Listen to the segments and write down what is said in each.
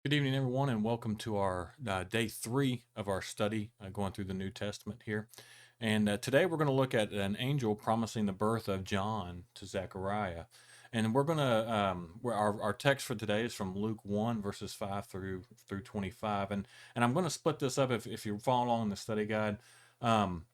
Good evening, everyone, and welcome to our day three of our study going through the New Testament here. And today we're going to look at an angel promising the birth of John to Zechariah. And we're going to, our text for today is from Luke 1, verses 5 through 25. And I'm going to split this up if you're following along in the study guide. Um,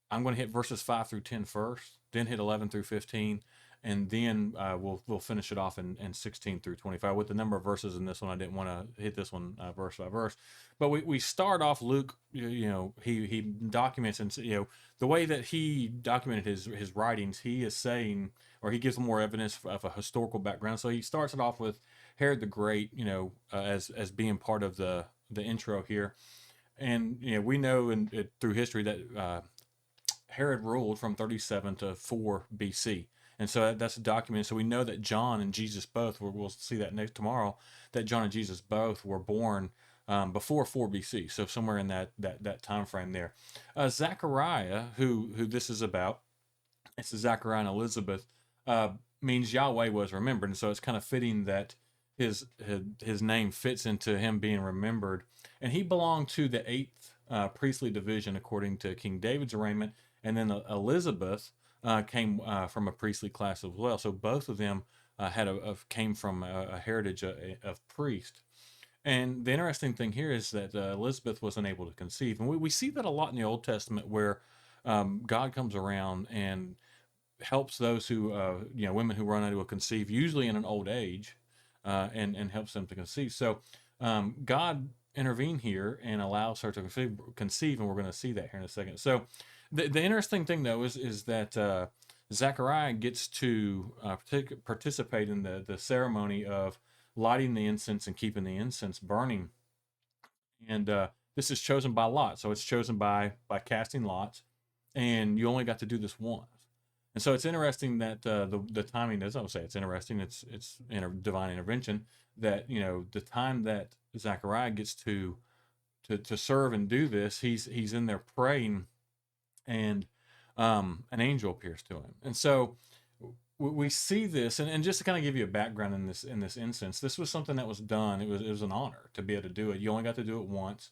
I'm going to hit verses 5 through 10 first, then hit 11 through 15, and then we'll finish it off in 16 through 25. With the number of verses in this one, I didn't want to hit this one verse by verse, but we start off Luke. He documents, and the way that he documented his writings, he is saying, or he gives more evidence of a historical background. So he starts it off with Herod the Great, as being part of the intro here. And we know through history that Herod ruled from 37 to 4 BC. And so that's documented. So we know that John and Jesus both, we'll see that next tomorrow, that John and Jesus both were born before 4 BC. So somewhere in that time frame there. Zechariah, who this is about, it's Zechariah and Elizabeth, means Yahweh was remembered. And so it's kind of fitting that his name fits into him being remembered. And he belonged to the eighth priestly division according to King David's arraignment. And then Elizabeth came from a priestly class as well. So both of them came from a heritage of priest. And the interesting thing here is that Elizabeth was unable to conceive, and we see that a lot in the Old Testament, where God comes around and helps those who women who are unable to conceive, usually in an old age, and helps them to conceive. So God intervened here and allows her to conceive, and we're going to see that here in a second. So the interesting thing, though, is that Zechariah gets to participate in the ceremony of lighting the incense and keeping the incense burning. And this is chosen by lot. So it's chosen by casting lots, and you only got to do this once. And so it's interesting that the timing, as I would say, it's interesting. It's in a divine intervention that the time that Zechariah gets to serve and do this, he's in there praying, and an angel appears to him. And so we see this, and just to kind of give you a background in this instance, this was something that was done. It was an honor to be able to do it. You only got to do it once.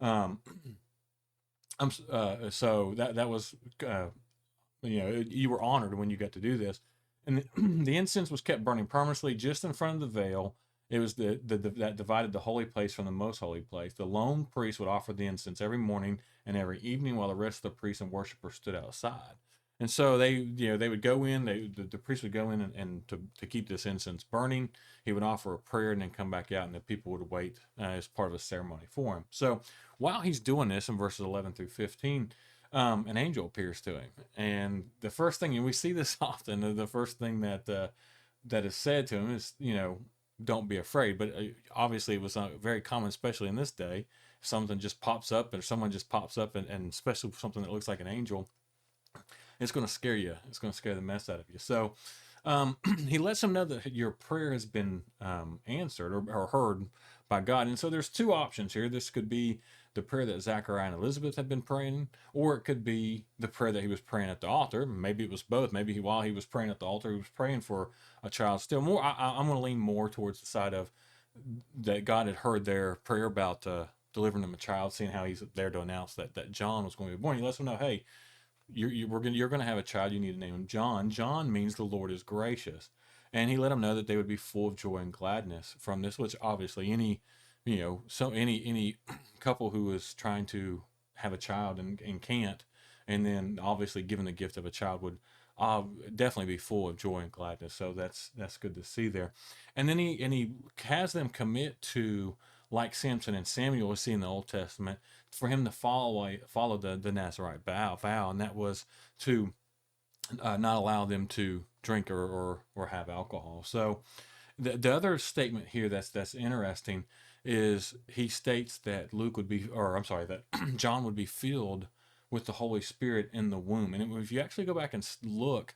Um, so that was you were honored when you got to do this, and the incense was kept burning permanently just in front of the veil. It was that divided the holy place from the most holy place. The lone priest would offer the incense every morning and every evening, while the rest of the priests and worshipers stood outside. And so they would go in. The priest would go in and to keep this incense burning. He would offer a prayer and then come back out, and the people would wait as part of a ceremony for him. So while he's doing this in verses 11 through 15, an angel appears to him, and the first thing, and we see this often, the first thing that is said to him is, don't be afraid. But obviously, it was very common, especially in this day. If something just pops up, or someone just pops up, and especially something that looks like an angel, it's going to scare you. It's going to scare the mess out of you. So he lets him know that your prayer has been answered or heard by God. And so there's two options here. This could be the prayer that Zachariah and Elizabeth had been praying, or it could be the prayer that he was praying at the altar. Maybe it was both. Maybe while he was praying at the altar, he was praying for a child. Still more, I'm going to lean more towards the side of that God had heard their prayer about delivering them a child, seeing how he's there to announce that John was going to be born. He lets them know, hey, you're going to have a child. You need to name him John. John means the Lord is gracious, and he let them know that they would be full of joy and gladness from this. Which obviously any couple who is trying to have a child and can't, and then obviously given the gift of a child, would definitely be full of joy and gladness. So that's good to see there. And then he has them commit to, like Samson and Samuel we see in the Old Testament, for him to follow the Nazarite vow, and that was to not allow them to drink or have alcohol. So the other statement here that's interesting is he states that that John would be filled with the Holy Spirit in the womb. And if you actually go back and look,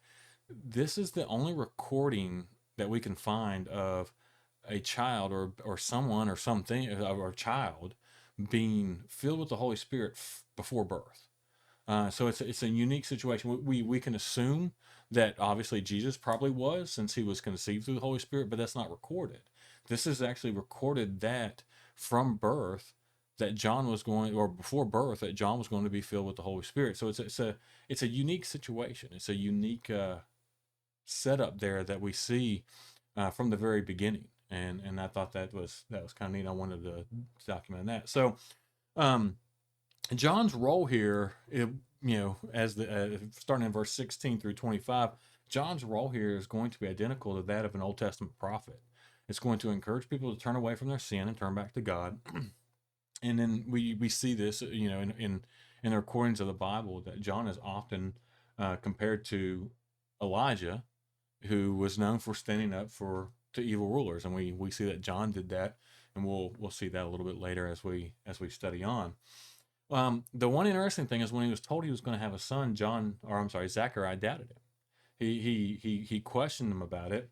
this is the only recording that we can find of a child or someone or something, or a child being filled with the Holy Spirit before birth. So it's a unique situation. We can assume that obviously Jesus probably was, since he was conceived through the Holy Spirit, but that's not recorded. this is actually recorded that from birth, that John was going, or before birth, that John was going to be filled with the Holy Spirit. So it's a unique situation. It's a unique setup there that we see from the very beginning. And I thought that was kind of neat. I wanted to document that. So um, John's role here, as the starting in verse 16 through 25, John's role here is going to be identical to that of an Old Testament prophet. It's going to encourage people to turn away from their sin and turn back to God. And then we see this, in the recordings of the Bible, that John is often compared to Elijah, who was known for standing up for to evil rulers, and we see that John did that, and we'll see that a little bit later as we study on. The one interesting thing is when he was told he was going to have a son, Zechariah doubted him. He questioned him about it,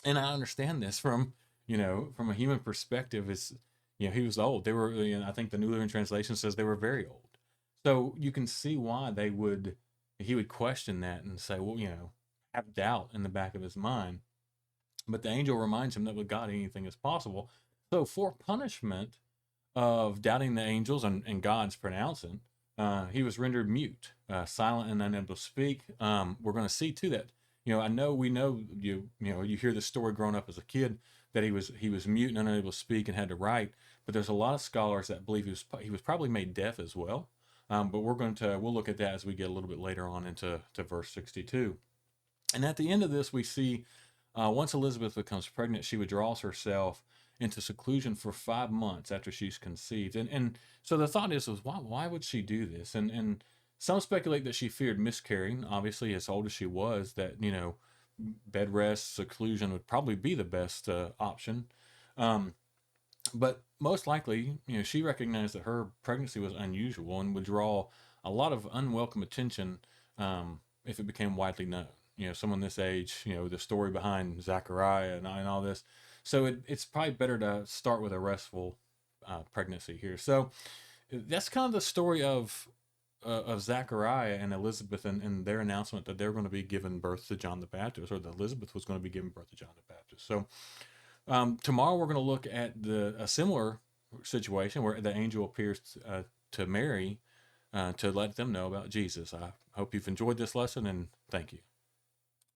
and I understand this from a human perspective. Is he was old. They were, I think the New Living Translation says they were very old. So you can see why he would question that and say, well, have doubt in the back of his mind. But the angel reminds him that with God anything is possible. So for punishment of doubting the angels and God's pronouncing, he was rendered mute, silent and unable to speak. We're going to see too that, I know we know you hear the story growing up as a kid that he was mute and unable to speak and had to write. But there's a lot of scholars that believe he was probably made deaf as well. But we'll look at that as we get a little bit later on into verse 62. And at the end of this, we see once Elizabeth becomes pregnant, she withdraws herself into seclusion for 5 months after she's conceived. And so the thought is why would she do this? And some speculate that she feared miscarrying. Obviously, as old as she was, that bed rest, seclusion would probably be the best option. But most likely, she recognized that her pregnancy was unusual and would draw a lot of unwelcome attention if it became widely known. Someone this age, the story behind Zechariah and all this. So it's probably better to start with a restful pregnancy here. So that's kind of the story of Zechariah and Elizabeth and their announcement that they're going to be giving birth to John the Baptist, or that Elizabeth was going to be giving birth to John the Baptist. So tomorrow we're going to look at a similar situation where the angel appears to Mary to let them know about Jesus. I hope you've enjoyed this lesson, and thank you.